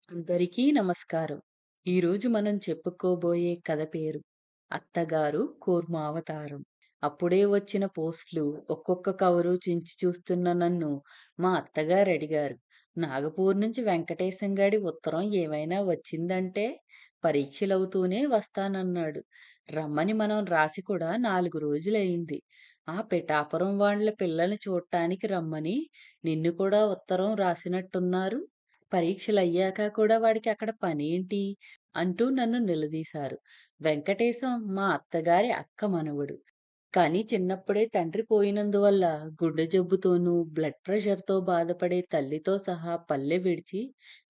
అందరికీ నమస్కారం. ఈరోజు మనం చెప్పుకోబోయే కథ పేరు 'అత్తగారు కూర్మావతారం'. అప్పుడే వచ్చిన పోస్టులు ఒక్కొక్క కవరు చించి చూస్తున్న నన్ను మా అత్తగారు అడిగారు. నాగపూర్ నుంచి వెంకటేశం గాడి ఉత్తరం ఏమైనా వచ్చిందంటే పరీక్షలవుతూనే వస్తానన్నాడు. రమ్మని మనం రాసి కూడా 4 రోజులయింది. ఆ పిఠాపురం వాళ్ళ పిల్లల్ని చూడ్డానికి రమ్మని నిన్ను కూడా ఉత్తరం రాసినట్టున్నారు. పరీక్షలయ్యాక కూడా వాడికి అక్కడ పనేంటి? అంటూ నన్ను నిలదీశారు. వెంకటేశం మా అత్తగారి అక్క మనవడు. కానీ చిన్నప్పుడే తండ్రి పోయినందువల్ల గుండె జబ్బుతోనూ, బ్లడ్ ప్రెషర్‌తో బాధపడే తల్లితో సహా పల్లె విడిచి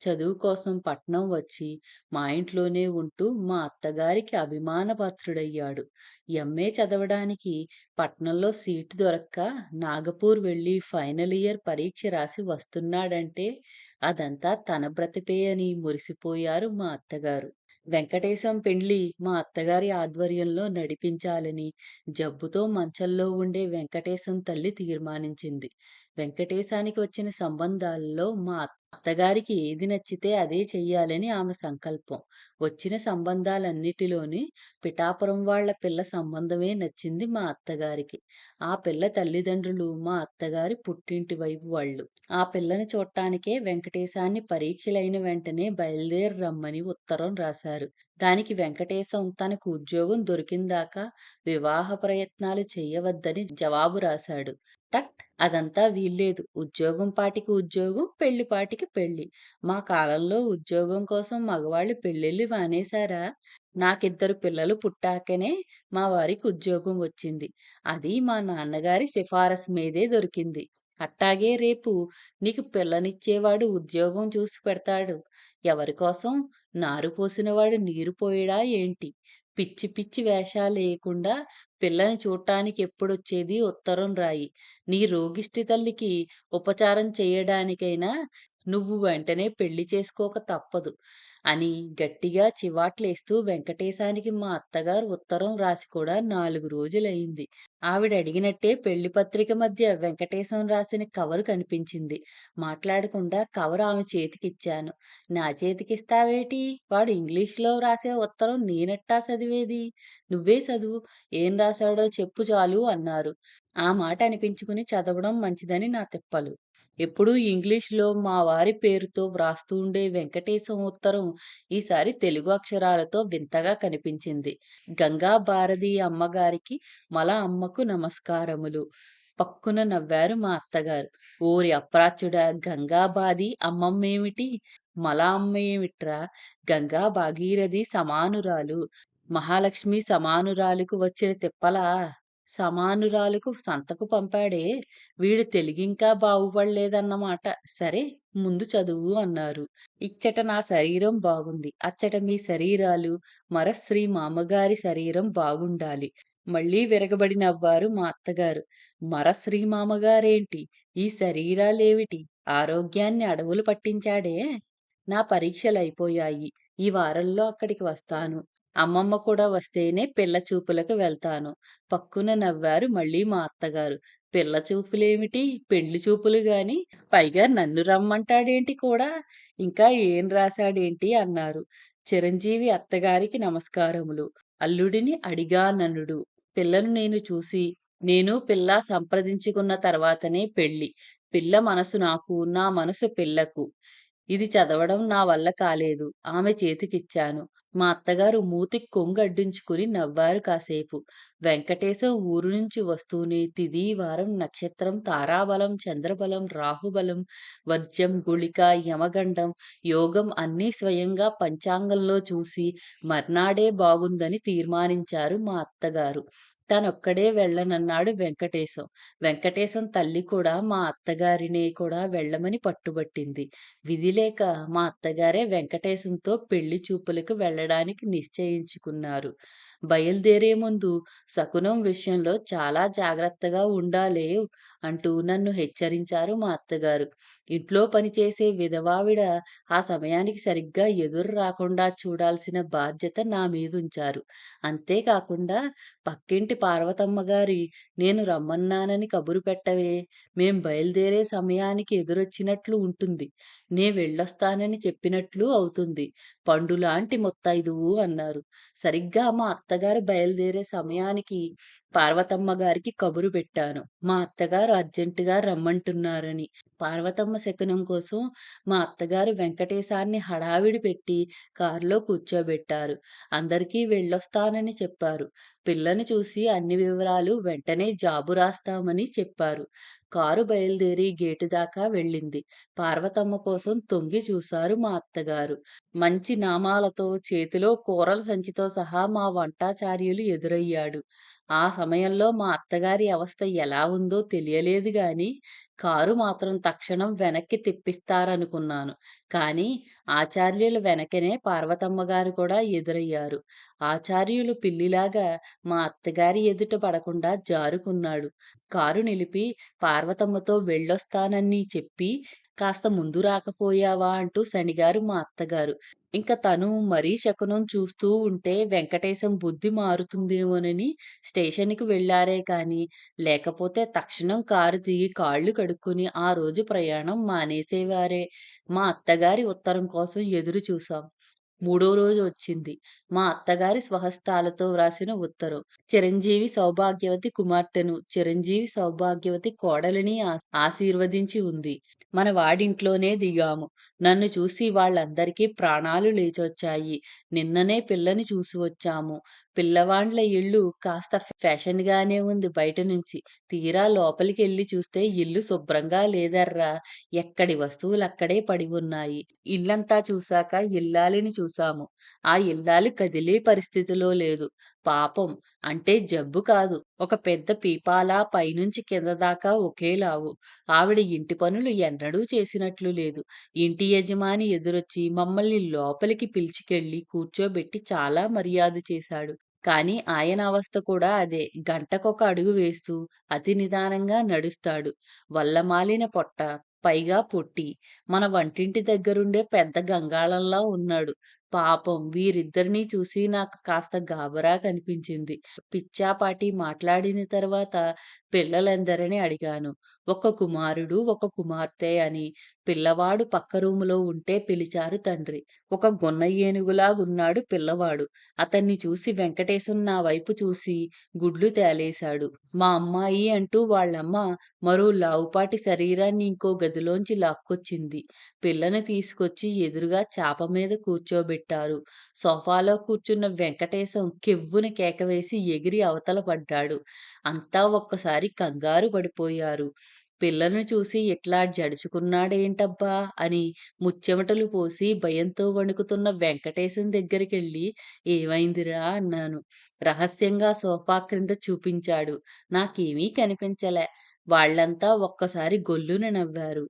చదువు కోసం పట్నం వచ్చి మా ఇంట్లోనే ఉంటూ మా అత్తగారికి అభిమానపాత్రుడయ్యాడు. ఎంఏ చదవడానికి పట్నంలో సీటు దొరక్క నాగపూర్ వెళ్ళి ఫైనల్ ఇయర్ పరీక్ష రాసి వస్తున్నాడంటే అదంతా తన బ్రతిపే అని మురిసిపోయారు మా అత్తగారు. వెంకటేశం పెండ్లి మా అత్తగారి ఆధ్వర్యంలో నడిపించాలని జబ్బుతో మంచంలో ఉండే వెంకటేశం తల్లి తీర్మానించింది. వెంకటేశానికి వచ్చిన సంబంధాలలో మా అత్తగారికి ఏది నచ్చితే అదే చెయ్యాలని ఆమె సంకల్పం. వచ్చిన సంబంధాలన్నిటిలోని పిఠాపురం వాళ్ళ పిల్ల సంబంధమే నచ్చింది మా అత్తగారికి. ఆ పిల్ల తల్లిదండ్రులు మా అత్తగారి పుట్టింటి వైపు వాళ్ళు. ఆ పిల్లని చూట్టానికే వెంకటేశాన్ని పరీక్షలైన వెంటనే బయలుదేరి రమ్మని ఉత్తరం రాశారు. దానికి వెంకటేశం తనకు ఉద్యోగం దొరికిందాకా వివాహ ప్రయత్నాలు చెయ్యవద్దని జవాబు రాశాడు. టక్! అదంతా వీల్లేదు. ఉద్యోగం పాటికి ఉద్యోగం, పెళ్లి పాటికి పెళ్లి. మా కాలంలో ఉద్యోగం కోసం మగవాళ్ళు పెళ్ళిళ్ళు మానేశారా? నాకిద్దరు పిల్లలు పుట్టాకనే మా వారికి ఉద్యోగం వచ్చింది. అది మా నాన్నగారి సిఫారసు మీదే దొరికింది. అట్టాగే రేపు నీకు పిల్లనిచ్చేవాడు ఉద్యోగం చూసి పెడతాడు. ఎవరికోసం? నారు పోసినవాడు నీరు పోయడా ఏంటి? పిచ్చి పిచ్చి వేషాలేయకుండా పిల్లని చూట్టానికి ఎప్పుడొచ్చేది ఉత్తరం రాయి. నీ రోగిష్టి తల్లికి ఉపచారం చెయ్యడానికైనా నువ్వు వెంటనే పెళ్లి చేసుకోక తప్పదు అని గట్టిగా చివాట్లేస్తూ వెంకటేశానికి మా అత్తగారు ఉత్తరం రాసి కూడా 4 రోజులయింది. ఆవిడడిగినట్టే పెళ్లి పత్రిక మధ్య వెంకటేశం రాసిన కవరు కనిపించింది. మాట్లాడకుండా కవరు ఆమె చేతికిచ్చాను. నా చేతికిస్తావేటి? వాడు ఇంగ్లీషులో రాసే ఉత్తరం నేనెట్టా చదివేది? నువ్వే చదువు. ఏం రాశాడో చెప్పు చాలు అన్నారు. ఆ మాట అనిపించుకుని చదవడం మంచిదని నా తిప్పలు. ఎప్పుడూ ఇంగ్లీషులో మా వారి పేరుతో వ్రాస్తూ ఉండే వెంకటేశం ఉత్తరం ఈసారి తెలుగు అక్షరాలతో వింతగా కనిపించింది. గంగా భారతి అమ్మగారికి మల అమ్మకు నమస్కారములు. పక్కున నవ్వారు మా అత్తగారు. ఓరి అప్రాచ్యుడా! గంగాబాది అమ్మమ్మేమిటి? మల అమ్మ ఏమిట్రా? గంగా భాగీరథి సమానురాలు. మహాలక్ష్మి సమానురాలుకు వచ్చిన తిప్పలా? సమానురాలుకు సంతకు పంపాడే, వీడు తెలిగింకా బాగుపడలేదన్నమాట. సరే, ముందు చదువు అన్నారు. ఇచ్చట నా శరీరం బాగుంది. అచ్చట మీ శరీరాలు, మరశ్రీ మామగారి శరీరం బాగుండాలి. మళ్ళీ విరగబడి నవ్వారు మా అత్తగారు. మరశ్రీ మామగారేంటి? ఈ శరీరాలేమిటి? ఆరోగ్యాన్ని అడవులు పట్టించాడే. నా పరీక్షలయిపోయాయి. ఈ వారంలో అక్కడికి వస్తాను. అమ్మమ్మ కూడా వస్తేనే పిల్ల చూపులకు వెళ్తాను. పక్కున నవ్వారు మళ్ళీ మా అత్తగారు. పిల్ల చూపులేమిటి? పెళ్లి చూపులు గాని, పైగా నన్ను రమ్మంటాడేంటి కూడా? ఇంకా ఏం రాశాడేంటి అన్నారు. చిరంజీవి అత్తగారికి నమస్కారములు. అల్లుడిని అడిగాననుడు. పిల్లను నేను చూసి, నేను పిల్ల సంప్రదించుకున్న తర్వాతనే పెళ్లి. పిల్ల మనసు నాకు, నా మనసు పిల్లకు. ఇది చదవడం నా వల్ల కాలేదు. ఆమె చేతికిచ్చాను. మా అత్తగారు మూతికి కొంగడ్డించుకుని నవ్వారు కాసేపు. వెంకటేశం ఊరు నుంచి వస్తూనే తిథి, వారం, నక్షత్రం, తారాబలం, చంద్రబలం, రాహుబలం, వర్జ్యం, గుళిక, యమగండం, యోగం అన్నీ స్వయంగా పంచాంగంలో చూసి మర్నాడే బాగుందని తీర్మానించారు మా అత్తగారు. తనొక్కడే వెళ్ళనన్నాడు వెంకటేశం. వెంకటేశం తల్లి కూడా మా అత్తగారినే కూడా వెళ్ళమని పట్టుబట్టింది. విధిలేక మా అత్తగారే వెంకటేశంతో పెళ్లి చూపులకు వెళ్ళడానికి నిశ్చయించుకున్నారు. బయలుదేరే ముందు శకునం విషయంలో చాలా జాగ్రత్తగా ఉండాలే అంటూ నన్ను హెచ్చరించారు మా అత్తగారు. ఇంట్లో పనిచేసే విధవావిడ ఆ సమయానికి సరిగ్గా ఎదురు రాకుండా చూడాల్సిన బాధ్యత నా మీదుంచారు. అంతేకాకుండా పక్కింటి పార్వతమ్మ గారి నేను రమ్మన్నానని కబురు పెట్టవే, మేం బయలుదేరే సమయానికి ఎదురొచ్చినట్లు ఉంటుంది. నే వెళ్ళొస్తానని చెప్పినట్లు అవుతుంది. పండులాంటి ముత్తైదువు అన్నారు. సరిగ్గా మా అత్తగారు బయలుదేరే సమయానికి పార్వతమ్మ గారికి కబురు పెట్టాను. మా అత్తగారు అర్జెంటుగా రమ్మంటున్నారని. పార్వతమ్మ శకునం కోసం మా అత్తగారు వెంకటేశాన్ని హడావిడి పెట్టి కారులో కూర్చోబెట్టారు. అందరికీ వెళ్ళొస్తానని చెప్పారు. పిల్లని చూసి అన్ని వివరాలు వెంటనే జాబు రాస్తామని చెప్పారు. కారు బయలుదేరి గేటు దాకా వెళ్ళింది. పార్వతమ్మ కోసం తొంగి చూశారు మా అత్తగారు. మంచి నామాలతో చేతిలో కూరల సంచితో సహా మా వంటాచార్యులు ఎదురయ్యాడు. ఆ సమయంలో మా అత్తగారి అవస్థ ఎలా ఉందో తెలియలేదు గాని, కారు మాత్రం తక్షణం వెనక్కి తిప్పిస్తారనుకున్నాను. కానీ ఆచార్యుల వెనకనే పార్వతమ్మ గారు కూడా ఎదురయ్యారు. ఆచార్యులు పిల్లిలాగా మా అత్తగారి ఎదుట పడకుండా జారుకున్నాడు. కారు నిలిపి పార్వతమ్మతో వెళ్ళొస్తానని చెప్పి కాస్త ముందు రాకపోయావా అంటూ సణిగారు మా అత్తగారు. ఇంక తను మరీ శకునం చూస్తూ ఉంటే వెంకటేశం బుద్ధి మారుతుందేమోనని స్టేషన్‌కి వెళ్లారే కానీ, లేకపోతే తక్షణం కారు దిగి కాళ్ళు కడుక్కొని ఆ రోజు ప్రయాణం మానేసేవారే. మా అత్తగారి ఉత్తరం కోసం ఎదురు చూశాం. మూడో రోజు వచ్చింది. మా అత్తగారి స్వహస్తాలతో వ్రాసిన ఉత్తరం. చిరంజీవి సౌభాగ్యవతి కుమార్తెను, చిరంజీవి సౌభాగ్యవతి కోడలిని ఆశీర్వదించి ఉంది. మన వాడింట్లోనే దిగాము. నన్ను చూసి వాళ్ళందరికీ ప్రాణాలు లేచొచ్చాయి. నిన్ననే పిల్లని చూసి వచ్చాము. పిల్లవాండ్ల ఇల్లు కాస్త ఫ్యాషన్‌గానే ఉంది బయట నుంచి. తీరా లోపలికెళ్ళి చూస్తే ఇల్లు శుభ్రంగా లేదర్రా! ఎక్కడి వస్తువులక్కడే పడి ఉన్నాయి. ఇల్లంతా చూశాక ఇల్లాలిని చూశాము. ఆ ఇల్లాలు కదిలే పరిస్థితిలో లేదు. పాపం. అంటే జబ్బు కాదు. ఒక పెద్ద పీపాలా పైనుంచి కింద దాకా ఒకే లావు. ఆవిడ ఇంటి పనులు ఎన్నడూ చేసినట్లు లేదు. ఇంటి యజమాని ఎదురొచ్చి మమ్మల్ని లోపలికి పిలిచికెళ్ళి కూర్చోబెట్టి చాలా మర్యాద చేశాడు. కానీ ఆయన అవస్థ కూడా అదే. గంటకొక అడుగు వేస్తూ అతి నిదానంగా నడుస్తాడు. వల్లమాలిన పొట్ట, పైగా పొట్టి. మన వంటింటి దగ్గరుండే పెద్ద గంగాళంలా ఉన్నాడు. పాపం వీరిద్దరినీ చూసి నాకు కాస్త గాబరా కనిపించింది. పిచ్చాపాటీ మాట్లాడిన తర్వాత పిల్లలెందరని అడిగాను. ఒక కుమారుడు, ఒక కుమార్తె అని. పిల్లవాడు పక్క రూములో ఉంటే పిలిచారు తండ్రి. ఒక గున్న ఏనుగులాగున్నాడు పిల్లవాడు. అతన్ని చూసి వెంకటేశం నా వైపు చూసి గుడ్లు తేలేశాడు. మా అమ్మాయి అంటూ వాళ్ళమ్మ మరో లావుపాటి శరీరాన్ని ఇంకో గదిలోంచి లాక్కొచ్చింది. పిల్లని తీసుకొచ్చి ఎదురుగా చాప మీద కూర్చోబెట్టారు. సోఫాలో కూర్చున్న వెంకటేశం కెవ్వున కేకవేసి ఎగిరి అవతల పడ్డాడు. అంతా ఒక్కసారి కంగారు పడిపోయారు. పిల్లను చూసి ఇట్లా జడుచుకున్నాడేంటబ్బా అని ముచ్చెమటలు పోసి భయంతో వణుకుతున్న వెంకటేశం దగ్గరికెళ్ళి ఏమైందిరా అన్నాను. రహస్యంగా సోఫా క్రింద చూపించాడు. నాకేమీ కనిపించలే. వాళ్ళంతా ఒక్కసారి గొల్లున నవ్వారు.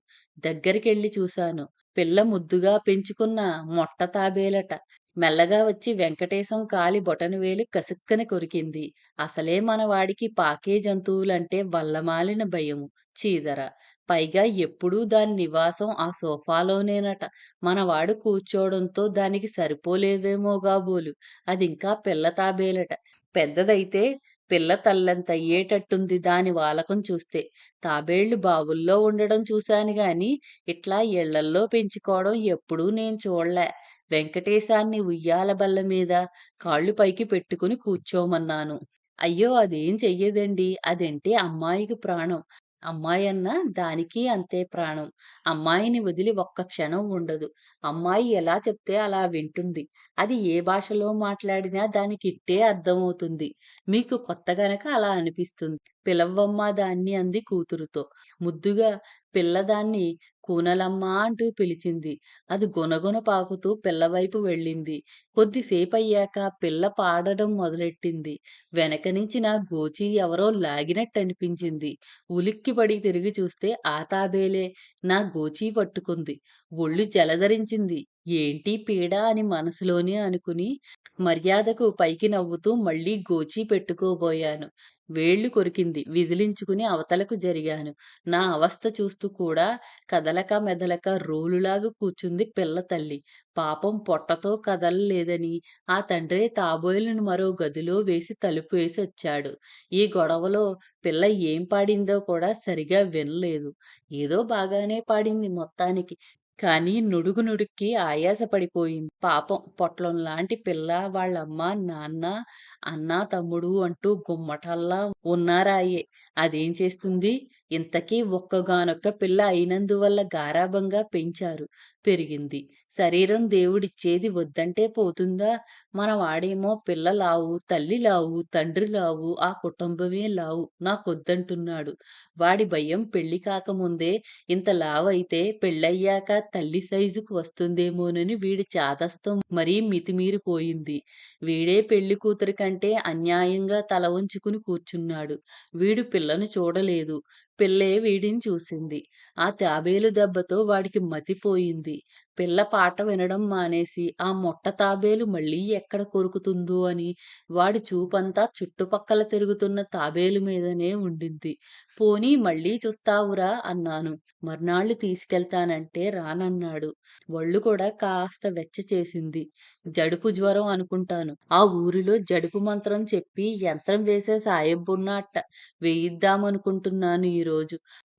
దగ్గరికెళ్ళి చూశాను. పిల్ల ముద్దుగా పెంచుకున్న మొట్ట తాబేలట. మెల్లగా వచ్చి వెంకటేశం కాలి బొటనవేలు కసుక్కన కొరికింది. అసలే మనవాడికి పాకే జంతువులంటే వల్లమాలిన భయము, చీదర. పైగా ఎప్పుడూ దాని నివాసం ఆ సోఫాలోనేనట. మనవాడు కూర్చోవడంతో దానికి సరిపోలేదేమో గాబోలు. అదింకా పిల్ల తాబేలట. పెద్దదైతే పిల్ల తల్లంత అయ్యేటట్టుంది దాని వాలకం చూస్తే. తాబేళ్లు బావుల్లో ఉండడం చూశాను గాని, ఇట్లా ఇళ్ళల్లో పెంచుకోవడం ఎప్పుడూ నేను చూడలే. వెంకటేశాన్ని ఉయ్యాల బల్ల మీద కాళ్ళు పైకి పెట్టుకుని కూర్చోమన్నాను. అయ్యో! అదేం చెయ్యదండి. అదంటే అమ్మాయికి ప్రాణం. అమ్మాయన్నా దానికీ అంతే ప్రాణం. అమ్మాయిని వదిలి ఒక్క క్షణం ఉండదు. అమ్మాయి ఎలా చెప్తే అలా వింటుంది. అది ఏ భాషలో మాట్లాడినా దానికిట్టే అర్థమవుతుంది. మీకు కొత్త గనక అలా అనిపిస్తుంది. పిలవ్వమ్మా దాన్ని అంది కూతురుతో. ముద్దుగా పిల్ల దాన్ని కూనలమ్మా అంటూ పిలిచింది. అది గునగున పాకుతూ పిల్లవైపు వెళ్ళింది. కొద్దిసేపయ్యాక పిల్ల పాడడం మొదలెట్టింది. వెనక నుంచి నా గోచి ఎవరో లాగినట్టనిపించింది. ఉలిక్కిపడి తిరిగి చూస్తే ఆ తాబేలే నా గోచీ పట్టుకుంది. ఒళ్ళు జలధరించింది. ఏంటీ పీడ అని మనసులోనే అనుకుని మర్యాదకు పైకి నవ్వుతూ మళ్ళీ గోచీ పెట్టుకోబోయాను. వేళ్లు కొరికింది. విదిలించుకుని అవతలకు జరిగాను. నా అవస్థ చూస్తూ కూడా కదలక మెదలక రోలులాగా కూర్చుంది పిల్ల తల్లి. పాపం పొట్టతో కదలలేదని ఆ తండ్రే తాబేలును మరో గదిలో వేసి తలుపు వేసొచ్చాడు. ఈ గొడవలో పిల్ల ఏం పాడిందో కూడా సరిగా వినలేదు. ఏదో బాగానే పాడింది మొత్తానికి. కానీ నుడుగు నుడుక్కి ఆయాస పడిపోయింది. పాపం పొట్లంలాంటి పిల్ల వాళ్ళమ్మ, నాన్న, అన్న, తమ్ముడు అంటూ గుమ్మటల్లా ఉన్నారాయె. అదేం చేస్తుంది? ఇంతకీ ఒక్కగానొక్క పిల్ల అయినందువల్ల గారాబంగా పెంచారు. పెరిగింది. శరీరం దేవుడిచ్చేది వద్దంటే పోతుందా? మనవాడేమో పిల్ల లావు, తల్లి లావు, తండ్రి లావు, ఆ కుటుంబమే లావు. నాకొద్దంటున్నాడు. వాడి భయం పెళ్లి కాకముందే ఇంత లావైతే పెళ్ళయ్యాక తల్లి సైజుకు వస్తుందేమోనని వీడి చాదస్తం మరీ మితిమీరిపోయింది. వీడే పెళ్లి కూతురి కంటే అన్యాయంగా తల వంచుకుని కూర్చున్నాడు. వీడు పిల్లను చూడలేదు. పిల్లే వీడిని చూసింది. ఆ తాబేలు దెబ్బతో వాడికి మతిపోయింది. పిల్ల పాట వినడం మానేసి ఆ మొట్ట తాబేలు మళ్ళీ ఎక్కడ కొరుకుతుందో అని వాడి చూపంతా చుట్టుపక్కల తిరుగుతున్న తాబేలు మీదనే ఉండింది. పోనీ మళ్ళీ చూస్తావురా అన్నాను. మర్నాళ్ళు తీసుకెళ్తానంటే రానన్నాడు. ఒళ్ళు కూడా కాస్త వెచ్చ చేసింది. జడుపు జ్వరం అనుకుంటాను. ఆ ఊరిలో జడుపు మంత్రం చెప్పి యంత్రం వేసే సాయబ్బున్నట్ట వేయిద్దామనుకుంటున్నాను ఈరోజు.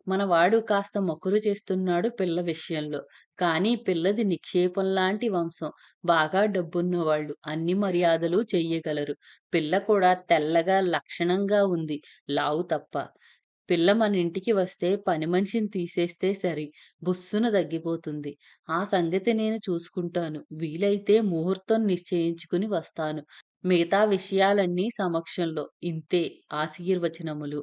మనవాడు కాస్త మొకరు చేస్తున్నాడు పిల్ల విషయంలో. కానీ పిల్లది నిక్షేపంలాంటి వంశం. బాగా డబ్బున్నవాళ్ళు. అన్ని మర్యాదలు చెయ్యగలరు. పిల్ల కూడా తెల్లగా లక్షణంగా ఉంది. లావు తప్ప. పిల్ల మనింటికి వస్తే పనిమనిషిని తీసేస్తే సరి. బుస్సున తగ్గిపోతుంది. ఆ సంగతి నేను చూసుకుంటాను. వీలైతే ముహూర్తం నిశ్చయించుకుని వస్తాను. మిగతా విషయాలన్నీ సమక్షంలో. ఇంతే ఆశీర్వచనములు.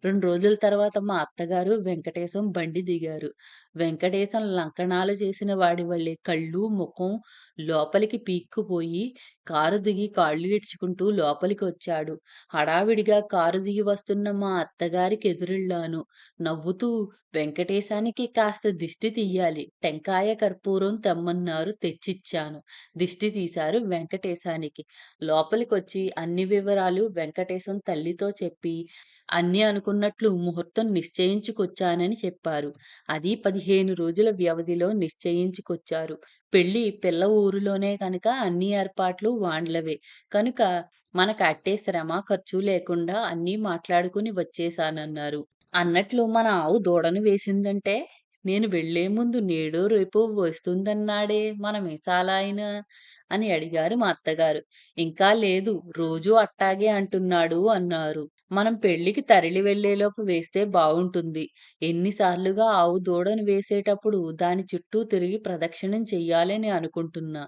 2 రోజుల తర్వాత మా అత్తగారు, వెంకటేశం బండి దిగారు. వెంకటేశం లంకణాలు చేసిన వాడి వల్లే కళ్ళు, ముఖం లోపలికి పీక్కుపోయి కారు దిగి కాళ్ళు ఈడ్చుకుంటూ లోపలికి వచ్చాడు. హడావిడిగా కారు దిగి వస్తున్న మా అత్తగారికి ఎదురెళ్ళాను. నవ్వుతూ వెంకటేశానికి కాస్త దిష్టి తీయాలి. టెంకాయ కర్పూరం తెమ్మన్నారు తెచ్చిచ్చాను. దిష్టి తీశారు వెంకటేశానికి. లోపలికొచ్చి అన్ని వివరాలు వెంకటేశం తల్లితో చెప్పి అన్నీ అనుకున్నట్లు ముహూర్తం నిశ్చయించుకొచ్చానని చెప్పారు. అది 15 రోజుల వ్యవధిలో నిశ్చయించుకొచ్చారు. పెళ్లి పిల్ల ఊరిలోనే కనుక అన్ని ఏర్పాట్లు వాండ్లవే. కనుక మనకు అట్టే శ్రమ, ఖర్చు లేకుండా అన్నీ మాట్లాడుకుని వచ్చేశానన్నారు. అన్నట్లు మన ఆవు దూడను వేసిందంటే? నేను వెళ్ళే ముందు నేడో రేపో వస్తుందన్నాడే మన మీసాలాయన అని అడిగారు మా అత్తగారు. ఇంకా లేదు. రోజూ అట్టాగే అంటున్నాడు అన్నారు. మనం పెళ్ళికి తరలి వెళ్ళేలోపు వేస్తే బావుంటుంది. ఎన్నిసార్లుగా ఆవు దూడను వేసేటప్పుడు దాని చుట్టూ తిరిగి ప్రదక్షిణం చెయ్యాలని అనుకుంటున్నా.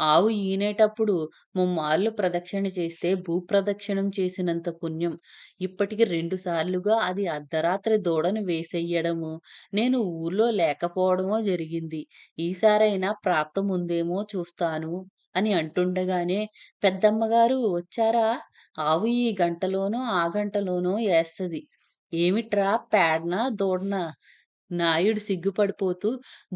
ఆవు ఈనేటప్పుడు ముమ్మార్లు ప్రదక్షిణ చేస్తే భూప్రదక్షిణం చేసినంత పుణ్యం. ఇప్పటికి 2 సార్లుగా అది అర్ధరాత్రి దూడను వేసెయ్యడమో, నేను ఊర్లో లేకపోవడమో జరిగింది. ఈసారైనా ప్రాప్తముందేమో చూస్తాను అని అంటుండగానే పెద్దమ్మగారు వచ్చారా? ఆవు ఈ గంటలోనో ఆ గంటలోనో ఏస్తది. ఏమిట్రా పేడనా దూడనా? నాయుడు సిగ్గుపడిపోతూ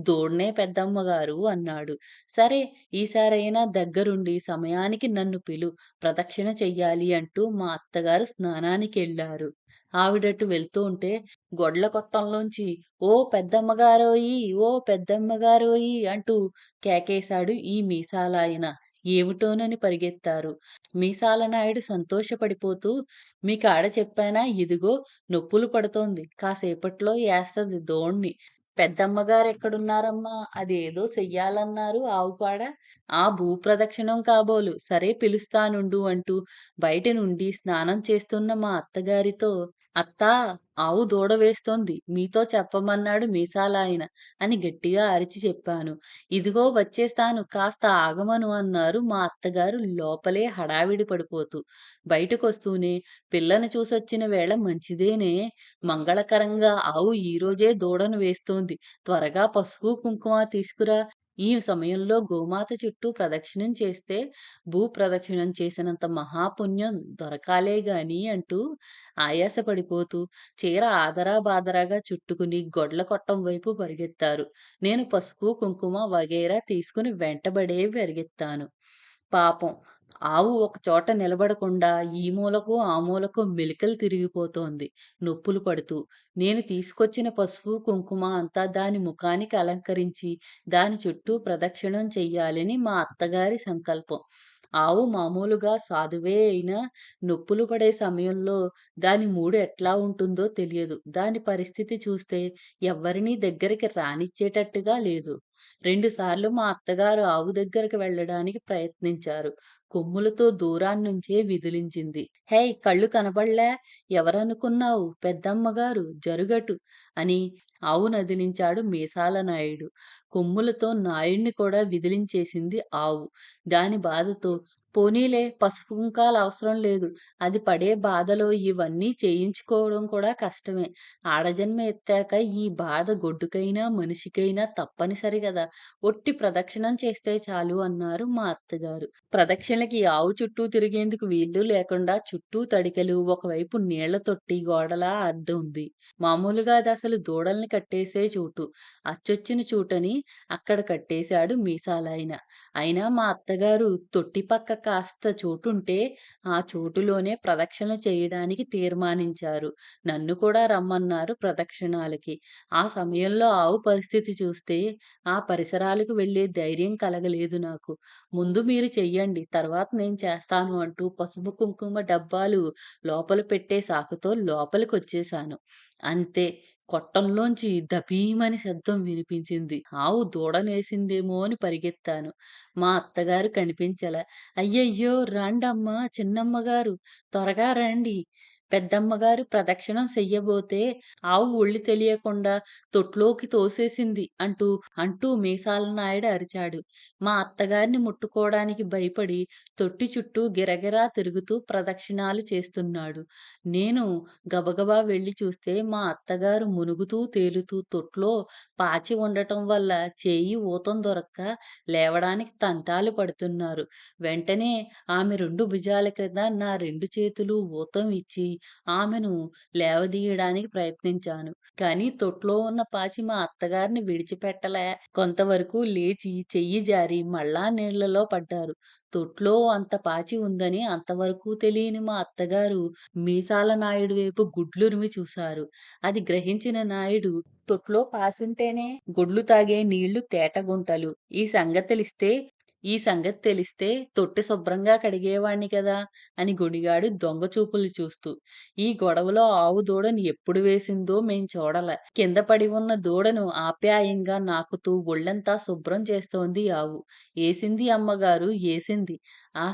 దూడనే పెద్దమ్మగారు అన్నాడు. సరే ఈసారైనా దగ్గరుండి సమయానికి నన్ను పిలు, ప్రదక్షిణ చెయ్యాలి అంటూ మా అత్తగారు స్నానానికెళ్ళారు. ఆవిడటు వెళ్తూంటే గొడ్ల కొట్టంలోంచి ఓ పెద్దమ్మగారోయి, ఓ పెద్దమ్మగారోయి అంటూ కేకేశాడు ఈ మీసాలాయన. ఏమిటోనని పరిగెత్తారు. మీసాల నాయుడు సంతోషపడిపోతూ మీకాడ చెప్పానా ఇదిగో నొప్పులు పడుతోంది. కాసేపట్లో ఏస్తది దూడని. పెద్దమ్మగారెక్కడున్నారమ్మా? అదేదో చెయ్యాలన్నారు ఆవుకాడ. ఆ భూప్రదక్షిణం కాబోలు. సరే పిలుస్తానుండు అంటూ బయటి నుండి స్నానం చేస్తున్న మా అత్తగారితో అత్తా! ఆవు దూడ వేస్తోంది. మీతో చెప్పమన్నాడు మీసాలాయన అని గట్టిగా అరిచి చెప్పాను. ఇదిగో వచ్చేస్తాను కాస్త ఆగమను అన్నారు మా అత్తగారు లోపలే హడావిడి పడిపోతూ. బయటకొస్తూనే పిల్లను చూసొచ్చిన వేళ మంచిదేనే. మంగళకరంగా ఆవు ఈరోజే దూడను వేస్తోంది. త్వరగా పసుపు, కుంకుమ తీసుకురా. ఈ సమయంలో గోమాత చుట్టూ ప్రదక్షిణం చేస్తే భూప్రదక్షిణం చేసినంత మహాపుణ్యం దొరకాలే గాని అంటూ ఆయాసపడిపోతూ చీర ఆదరా బాదరాగా చుట్టుకుని గొడ్ల కొట్టం వైపు పరిగెత్తారు. నేను పసుపు, కుంకుమ వగైరా తీసుకుని వెంటబడే పరిగెత్తాను. పాపం ఆవు ఒకచోట నిలబడకుండా ఈ మూలకు, ఆ మూలకు మెలికలు తిరిగిపోతోంది నొప్పులు పడుతూ. నేను తీసుకొచ్చిన పసుపు, కుంకుమ అంతా దాని ముఖానికి అలంకరించి, దాని చుట్టూ ప్రదక్షిణం చెయ్యాలని మా అత్తగారి సంకల్పం. ఆవు మామూలుగా సాధువే అయినా నొప్పులు పడే సమయంలో దాని మూడు ఎట్లా ఉంటుందో తెలియదు. దాని పరిస్థితి చూస్తే ఎవ్వరినీ దగ్గరికి రానిచ్చేటట్టుగా లేదు. 2 సార్లు మా అత్తగారు ఆవు దగ్గరికి వెళ్ళడానికి ప్రయత్నించారు. కొమ్ములతో దూరాన్నుంచే విదిలించింది. "హేయ్! కళ్ళు కనబడలే? ఎవరనుకున్నావు? పెద్దమ్మగారు, జరుగటు" అని ఆవు నదిలించాడు మీసాల నాయుడు. కొమ్ములతో నాయుడిని కూడా విదిలించేసింది ఆవు. దాని బాధతో "పోనీలే పసుపు కుంకాలవసరం లేదు. అది పడే బాధలో ఇవన్నీ చేయించుకోవడం కూడా కష్టమే. ఆడజన్మ ఎత్తాక ఈ బాధ గొడ్డుకైనా, మనిషికైనా తప్పనిసరి గదా! ఒట్టి ప్రదక్షిణం చేస్తే చాలు" అన్నారు మా అత్తగారు. ప్రదక్షిణలకి ఆవు చుట్టూ తిరిగేందుకు వీలు లేకుండా చుట్టూ తడికెలు, ఒకవైపు నీళ్ల తొట్టి గోడలా అడ్డు ఉంది. మామూలుగా అదసలు దూడల్ని కట్టేసే చోటు. అచ్చొచ్చిన చోటని అక్కడ కట్టేశాడు మీసాలాయన. అయినా మా అత్తగారు తొట్టి పక్క కాస్త చోటుంటే ఆ చోటులోనే ప్రదక్షిణ చేయడానికి తీర్మానించారు. నన్ను కూడా రమ్మన్నారు ప్రదక్షిణాలకి. ఆ సమయంలో ఆవు పరిస్థితి చూస్తే ఆ పరిసరాలకు వెళ్ళే ధైర్యం కలగలేదు నాకు. "ముందు మీరు చెయ్యండి. తర్వాత నేను చేస్తాను" అంటూ పసుపు, కుంకుమ డబ్బాలు లోపల పెట్టే సాకుతో లోపలికొచ్చేశాను. అంతే కొట్టంలోంచి దభీమని శబ్దం వినిపించింది. ఆవు దూడనేసిందేమో అని పరిగెత్తాను. మా అత్తగారు కనిపించలా. "అయ్యయ్యో! రాండమ్మా చిన్నమ్మగారు, త్వరగా రండి." పెద్దమ్మగారు ప్రదక్షిణం చెయ్యబోతే ఆవు ఒళ్ళు తెలియకుండా తొట్లోకి తోసేసింది అంటూ మీసాల నాయుడు అరిచాడు. మా అత్తగారిని ముట్టుకోడానికి భయపడి తొట్టి చుట్టూ గిరగిరా తిరుగుతూ ప్రదక్షిణాలు చేస్తున్నాడు. నేను గబగబా వెళ్లి చూస్తే మా అత్తగారు మునుగుతూ తేలుతూ తొట్లో పాచి ఉండటం వల్ల చేయి ఊతం దొరక్క లేవడానికి తంటాలు పడుతున్నారు. వెంటనే ఆమె 2 భుజాల క్రింద నా 2 చేతులు ఊతం ఇచ్చి ఆమెను లేవదీయడానికి ప్రయత్నించాను. కానీ తొట్లో ఉన్న పాచి మా అత్తగారిని విడిచిపెట్టలే. కొంతవరకు లేచి చెయ్యి జారి మళ్ళా నీళ్లలో పడ్డారు. తొట్లో అంత పాచి ఉందని అంతవరకు తెలియని మా అత్తగారు మీసాల నాయుడు వైపు గుడ్లురిమి చూశారు. అది గ్రహించిన నాయుడు "తొట్లో పాసుంటేనే గుడ్లు తాగే నీళ్లు తేటగుంటలు. ఈ సంగతి తెలిస్తే తొట్టె శుభ్రంగా కడిగేవాణ్ణి కదా" అని గొణిగాడు దొంగ చూపులు చూస్తూ. ఈ గొడవలో ఆవు దూడని ఎప్పుడు వేసిందో మేం చూడలే. కింద పడి ఉన్న దూడను ఆప్యాయంగా నాకుతూ ఒళ్ళంతా శుభ్రం చేస్తోంది ఆవు. "ఏసింది అమ్మగారు ఏసింది"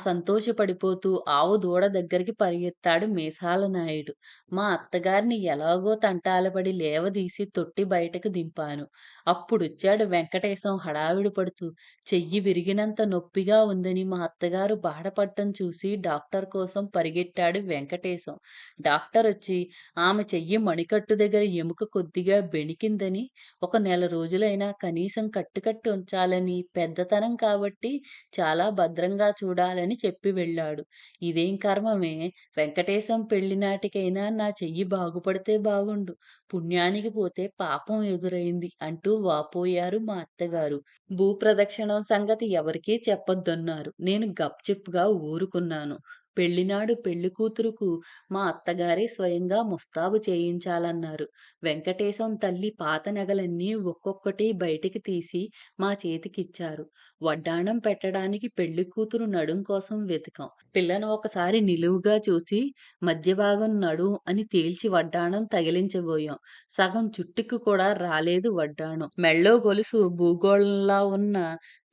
సంతోషపడిపోతూ ఆవు దూడ దగ్గరికి పరిగెత్తాడు మీసాల నాయుడు. మా అత్తగారిని ఎలాగో తంటాలపడి లేవదీసి తొట్టి బయటకు దింపాను. అప్పుడొచ్చాడు వెంకటేశం హడావిడి పడుతూ. చెయ్యి విరిగినంత నొప్పిగా ఉందని మా అత్తగారు బాధపడటం చూసి డాక్టర్ కోసం పరిగెట్టాడు వెంకటేశం. డాక్టరొచ్చి ఆమె చెయ్యి మణికట్టు దగ్గర ఎముక కొద్దిగా బెణికిందని, ఒక నెల రోజులైనా కనీసం కట్టి ఉంచాలని, పెద్దతనం కాబట్టి చాలా భద్రంగా చూడాలని చెప్పి వెళ్ళాడు. ఇదేం కర్మమే! వెంకటేశం పెళ్లి నాటికైనా నా చెయ్యి బాగుపడితే బాగుండు. పుణ్యానికి పోతే పాపం ఎదురైంది అంటూ వాపోయారు మా అత్తగారు. భూప్రదక్షిణం సంగతి ఎవరికీ చెప్పొద్దన్నారు. నేను గప్చిప్‌గా ఊరుకున్నాను. పెళ్లినాడు పెళ్లికూతురుకు మా అత్తగారే స్వయంగా ముస్తాబు చేయించాలన్నారు. వెంకటేశం తల్లి పాత నగలన్నీ ఒక్కొక్కటి బయటికి తీసి మా చేతికిచ్చారు. వడ్డాణం పెట్టడానికి పెళ్లికూతురు నడుం కోసం వెతికాం. పిల్లను ఒకసారి నిలువుగా చూసి మధ్య భాగం నడుం అని తేల్చి వడ్డాణం తగిలించబోయాం. సగం చుట్టుకి కూడా రాలేదు వడ్డాణం. మెళ్ళో గొలుసు భూగోళంలా ఉన్న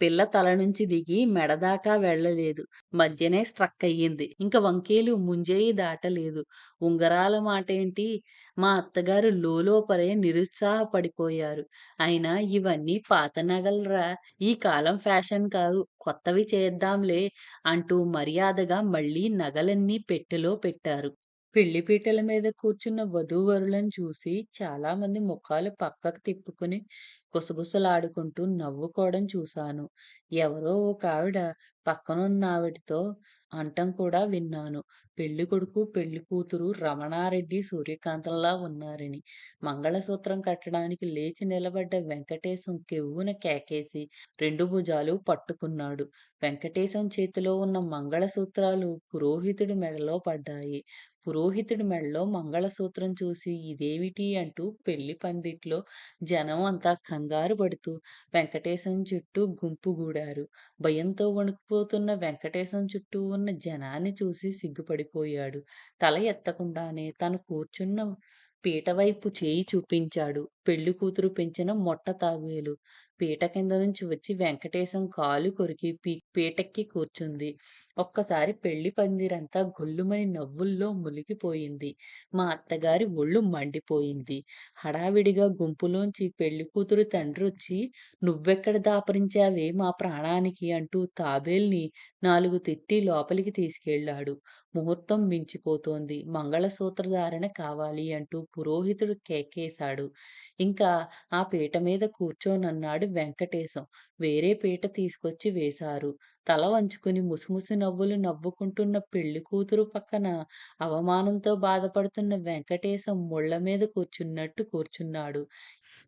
పిల్ల తల నుంచి దిగి మెడ దాకా వెళ్ళలేదు. మధ్యనే స్ట్రక్ అయ్యింది. ఇంక వంకీలు ముంజేయి దాటలేదు. ఉంగరాల మాటేంటి? మా అత్తగారు లోలోపలే నిరుత్సాహపడిపోయారు. అయినా ఇవన్నీ పాత నగలురా! ఈ కాలం ఫ్యాషన్ కాదు. కొత్తవి చేద్దాంలే అంటూ మర్యాదగా మళ్ళీ నగలన్నీ పెట్టెలో పెట్టారు. పెళ్లిపీటల మీద కూర్చున్న వధూవరులను చూసి చాలామంది ముఖాలు పక్కకు తిప్పుకుని గుసగుసలాడుకుంటూ నవ్వుకోవడం చూశాను. ఎవరో ఒకావిడ పక్కనున్నావిడతో అంటం కూడా విన్నాను. పెళ్ళికొడుకు, పెళ్ళికూతురు రమణారెడ్డి, సూర్యకాంతంలా ఉన్నారని. మంగళసూత్రం కట్టడానికి లేచి నిలబడ్డ వెంకటేశం కెవ్వున కేకేసి 2 భుజాలు పట్టుకున్నాడు. వెంకటేశం చేతిలో ఉన్న మంగళసూత్రాలు పురోహితుడి మెడలో పడ్డాయి. పురోహితుడి మెడలో మంగళసూత్రం చూసి ఇదేమిటి అంటూ పెళ్లి పందిట్లో జనం అంతా కంగారు పడుతూ వెంకటేశం చుట్టూ గుంపుగూడారు. భయంతో వణికిపోతున్న వెంకటేశం చుట్టూ ఉన్న జనాన్ని చూసి సిగ్గుపడిపోయాడు. తల ఎత్తకుండానే తను కూర్చున్న పీట వైపు చేయి చూపించాడు. పెళ్ళికూతురు పెంచిన మొట్ట తాబేలు పీట కింద నుంచి వచ్చి వెంకటేశం కాలు కొరికి పీటెక్కి కూర్చుంది. ఒక్కసారి పెళ్లి పందిరంతా గొల్లుమని నవ్వుల్లో మునిగిపోయింది. మా అత్తగారి ఒళ్ళు మండిపోయింది. హడావిడిగా గుంపులోంచి పెళ్ళికూతురు తండ్రొచ్చి "నువ్వెక్కడ దాపరించావే మా ప్రాణానికి" అంటూ తాబేల్ని 4 తిట్టి లోపలికి తీసుకెళ్ళాడు. ముహూర్తం మించిపోతోంది. మంగళసూత్రధారణ కావాలి అంటూ పురోహితుడు కేకేశాడు. ఇంకా ఆ పీట మీద కూర్చోనన్నాడు వెంకటేశం. వేరే పీట తీసుకొచ్చి వేశారు. తల వంచుకుని ముసిముసి నవ్వులు నవ్వుకుంటున్న పెళ్ళికూతురు పక్కన అవమానంతో బాధపడుతున్న వెంకటేశం ముళ్ళ మీద కూర్చున్నట్టు కూర్చున్నాడు.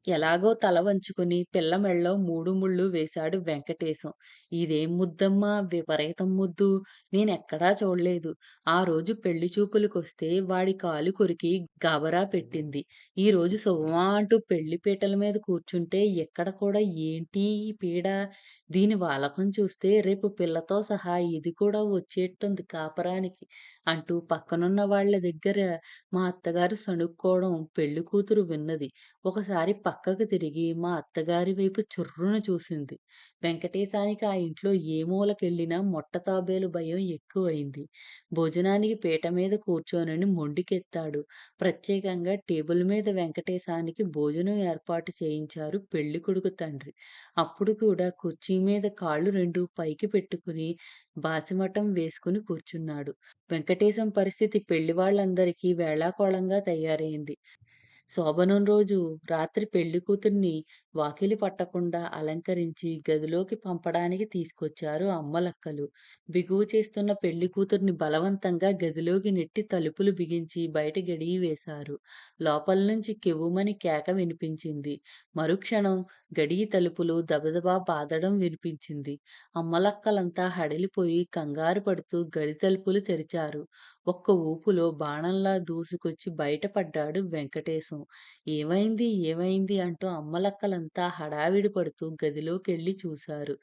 ఎలాగో తల వంచుకుని పిల్ల మెడలో 3 ముళ్ళు వేశాడు వెంకటేశం. ఇదేం ముద్దమ్మా, విపరీతం ముద్దు. నేనెక్కడా చూడలేదు. ఆ రోజు పెళ్లి చూపులకొస్తే వాడి కాలు కొరికి గాబరా పెట్టింది. ఈ రోజు శుభమా అంటూ పెళ్లి పీటల మీద కూర్చుంటే ఇక్కడ కూడా ఏంటీ ఈ పీడ? దీని వాలకం చూస్తే రేపు పిల్లతో సహా ఇది కూడా వచ్చేట్టుంది కాపరానికి అంటూ పక్కనున్న వాళ్ళ దగ్గర మా అత్తగారు సణుక్కోవడం పెళ్ళికూతురు విన్నది. ఒకసారి పక్కకు తిరిగి మా అత్తగారి వైపు చుర్రున చూసింది. వెంకటేశానికి ఆ ఇంట్లో ఏ మూలకెళ్ళినా మొట్ట తాబేలు భయం ఎక్కువయింది. భోజనానికి పీట మీద కూర్చోనని మొండికెత్తాడు. ప్రత్యేకంగా టేబుల్ మీద వెంకటేశానికి భోజనం ఏర్పాటు చేయించారు పెళ్ళికొడుకు తండ్రి. అప్పుడు కూడా కుర్చీ మీద కాళ్ళు 2 పైకి పెట్టుకుని బాసిమఠం వేసుకుని కూర్చున్నాడు. వెంకటేశం పరిస్థితి పెళ్లివాళ్ళందరికీ వేళాకోళంగా తయారైంది. శోభనం రోజు రాత్రి పెళ్ళికూతుర్ని వాకిలి పట్టకుండా అలంకరించి గదిలోకి పంపడానికి తీసుకొచ్చారు అమ్మలక్కలు. బిగువు చేస్తున్న పెళ్ళికూతుర్ని బలవంతంగా గదిలోకి నెట్టి తలుపులు బిగించి బయట గడియ వేశారు. లోపల నుంచి కెవ్వుమని కేక వినిపించింది. మరుక్షణం గడియ తలుపులు దబదబా బాదడం వినిపించింది. అమ్మలక్కలంతా హడలిపోయి కంగారు పడుతూ గడి తలుపులు తెరిచారు. ఒక్క ఊపులో బాణంలా దూసుకొచ్చి బయటపడ్డాడు వెంకటేశం. ఏమైంది? ఏమైంది? అంటూ అమ్మలక్కలంతా హడావిడి పడుతూ గదిలోకెళ్ళి చూశారు.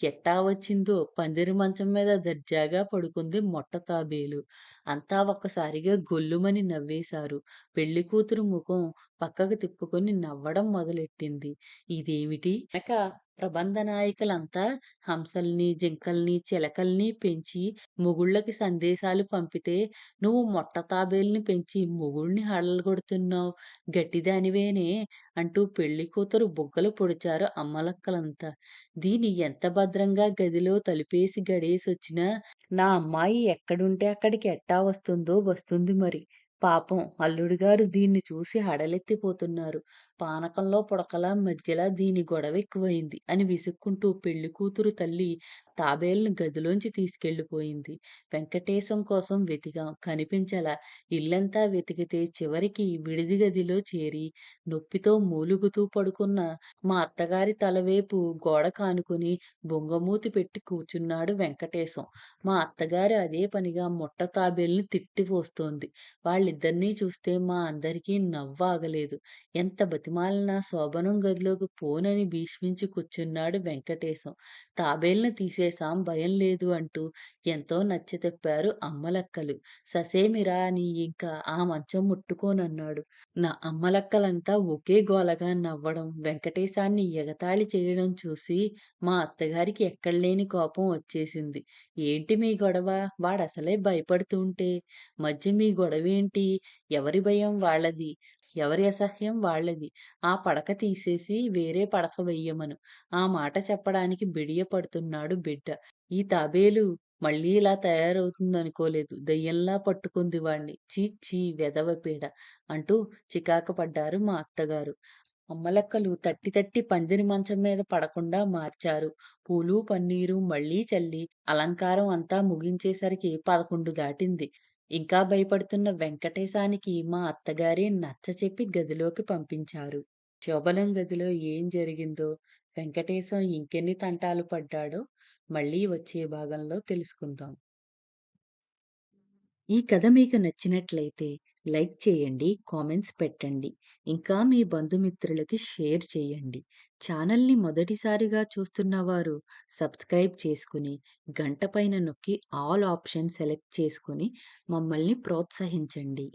ఎట్టా వచ్చిందో పందిరి మంచం మీద దర్జాగా పడుకుంది మొట్ట తాబేలు. అంతా ఒక్కసారిగా గొల్లుమని నవ్వేశారు. పెళ్ళికూతురు ముఖం పక్కకు తిప్పుకొని నవ్వడం మొదలెట్టింది. ఇదేమిటి? వెనక ప్రబంధ నాయకులంతా హంసల్ని, జింకల్ని, చిలకల్ని పెంచి మొగుళ్ళకి సందేశాలు పంపితే నువ్వు మొట్ట తాబేలుని పెంచి మొగుళ్ళని హడలగొడుతున్నావు. గట్టిదానివేనే అంటూ పెళ్ళికూతురు బుగ్గలు పొడిచారు అమ్మలక్కలంతా. దీన్ని ఎంత భద్రంగా గదిలో తలుపేసి గడేసొచ్చినా నా అమ్మాయి ఎక్కడుంటే అక్కడికి ఎట్టా వస్తుందో వస్తుంది మరి. పాపం అల్లుడుగారు దీన్ని చూసి హడలెత్తిపోతున్నారు. పానకంలో పుడకలా మధ్యలా దీని గొడవెక్కువయింది అని విసుక్కుంటూ పెళ్ళికూతురు తల్లి తాబేలును గదిలోంచి తీసుకెళ్ళిపోయింది. వెంకటేశం కోసం వెతికాం. కనిపించలా. ఇల్లంతా వెతికితే చివరికి విడిది గదిలో చేరి నొప్పితో మూలుగుతూ పడుకున్న మా అత్తగారి తలవేపు గోడ కానుకుని బొంగమూతి పెట్టి కూర్చున్నాడు వెంకటేశం. మా అత్తగారు అదే పనిగా మొట్ట తాబేలుని తిట్టిపోస్తోంది. వాళ్ళిద్దరినీ చూస్తే మా అందరికీ నవ్వాగలేదు. ఎంత బతిమాలినా శోభనం గదిలోకి పోనని భీష్మించి కూర్చున్నాడు వెంకటేశం. తాబేలుని తీసేశాం భయం లేదు అంటూ ఎంతో నచ్చచెప్పారు అమ్మలక్కలు. ససేమిరా అని ఇంకా ఆ మంచం ముట్టుకోనన్నాడు. నా అమ్మలక్కలంతా ఒకే గోలగా నవ్వడం, వెంకటేశాన్ని ఎగతాళి చేయడం చూసి మా అత్తగారికి ఎక్కడలేని కోపం వచ్చేసింది. ఏంటి మీ గొడవ? వాడసలే భయపడుతూంటే మధ్య మీ గొడవేంటి? ఎవరి భయం వాళ్ళది. ఎవరి అసహ్యం వాళ్ళది. ఆ పడక తీసేసి వేరే పడక వెయ్యమను. ఆ మాట చెప్పడానికి బిడియపడుతున్నాడు బిడ్డ. ఈ తాబేలు మళ్ళీ ఇలా తయారవుతుందనుకోలేదు. దెయ్యంలా పట్టుకుంది వాణ్ణి. ఛీ! ఛీ! వెధవ పీడ! అంటూ చికాకు పడ్డారు మా అత్తగారు. అమ్మలక్కలు తట్టి తట్టి పందిరి మంచం మీద పడకుండా మార్చారు. పూలు, పన్నీరు మళ్ళీ చల్లి, అలంకారం అంతా ముగించేసరికి 11 దాటింది. ఇంకా భయపడుతున్న వెంకటేశానికి మా అత్తగారే నచ్చచెప్పి గదిలోకి పంపించారు. శోభనం గదిలో ఏం జరిగిందో, వెంకటేశం ఇంకెన్ని తంటాలు పడ్డాడో మళ్ళీ వచ్చే భాగంలో తెలుసుకుందాం. ఈ కథ మీకు నచ్చినట్లయితే లైక్ చేయండి, కామెంట్స్ పెట్టండి. ఇంకా మీ బంధుమిత్రులకి షేర్ చేయండి. ఛానల్‌ని మొదటిసారిగా చూస్తున్నవారు సబ్స్క్రైబ్ చేసుకుని, గంట పైన నొక్కి ఆల్ ఆప్షన్ సెలెక్ట్ చేసుకొని మమ్మల్ని ప్రోత్సహించండి.